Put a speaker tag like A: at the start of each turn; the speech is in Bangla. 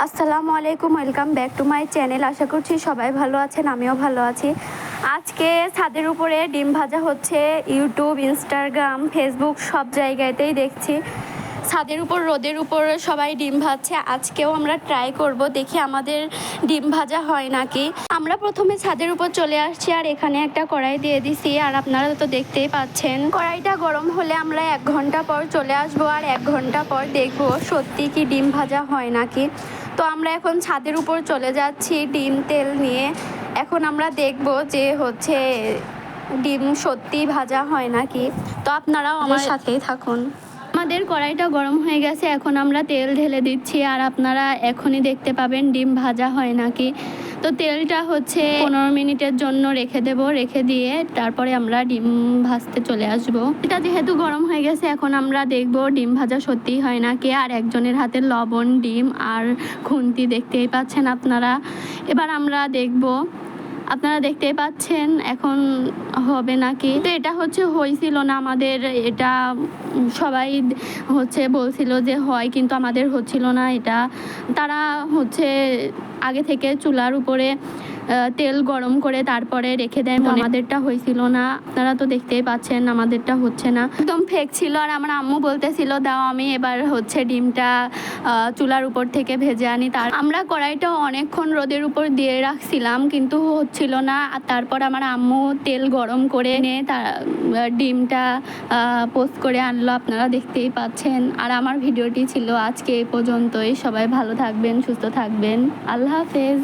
A: আসসালামু আলাইকুম, welcome back to my channel. আশা করছি সবাই ভালো আছেন, আমিও ভালো আছি। আজকে ছাদের উপরে ডিম ভাজা হচ্ছে। ইউটিউব, ইনস্টাগ্রাম, ফেসবুক সব জায়গাতেই দেখছি ছাদের উপর, রোদের উপর সবাই ডিম ভাজছে। আজকেও আমরা ট্রাই করব, দেখি আমাদের ডিম ভাজা হয় নাকি। আমরা প্রথমে ছাদের উপর চলে আসছি আর এখানে একটা কড়াই দিয়ে দিছি। আর আপনারা তো দেখতেই পাচ্ছেন, কড়াইটা গরম হলে আমরা 1 ঘন্টা পর চলে আসব আর 1 ঘন্টা পর দেখব সত্যি কি ডিম ভাজা হয় নাকি। তো আমরা এখন ছাদের উপর চলে যাচ্ছি ডিম তেল নিয়ে। এখন আমরা দেখব যে হচ্ছে ডিম সত্যি ভাজা হয় নাকি। তো আপনারাও আমার সাথেই থাকুন। আমাদের কড়াইটা গরম হয়ে গেছে, এখন আমরা তেল ঢেলে দিচ্ছি আর আপনারা এখনই দেখতে পাবেন ডিম ভাজা হয় নাকি। তো তেলটা হচ্ছে 15 মিনিটের জন্য রেখে দেব, রেখে দিয়ে তারপরে আমরা ডিম ভাজতে চলে আসব। এটা যেহেতু গরম হয়ে গেছে, এখন আমরা দেখব ডিম ভাজা সত্যিই হয় নাকি। আর একজনের হাতে লবণ, ডিম আর খুন্তি দেখতেই পাচ্ছেন আপনারা। এবার আমরা দেখব, আপনারা দেখতেই পাচ্ছেন এখন হবে নাকি। তো এটা হচ্ছে হয়েছিল না আমাদের, এটা সবাই হচ্ছে বলছিল যে হয়, কিন্তু আমাদের হচ্ছিল না। এটা তারা হচ্ছে আগে থেকে চুলার উপরে তেল গরম করে তারপরে রেখে দেয়, আমাদেরটা হয়েছিল না। আপনারা তো দেখতেই পাচ্ছেন আমাদেরটা হচ্ছে না, একদম ফেক ছিল। আর আমার আম্মু বলতেছিল দাও আমি এবার হচ্ছে ডিমটা চুলার উপর থেকে ভেজে আনি। তার আমরা কড়াইটা অনেকক্ষণ রোদের উপর দিয়ে রাখছিলাম, কিন্তু হচ্ছিল না। আর তারপর আমার আম্মু তেল গরম করে নিয়ে তার ডিমটা পোস্ট করে আনলো, আপনারা দেখতেই পাচ্ছেন। আর আমার ভিডিওটি ছিল আজকে এই পর্যন্তই। সবাই ভালো থাকবেন, সুস্থ থাকবেন। আল্লাহ হাফেজ।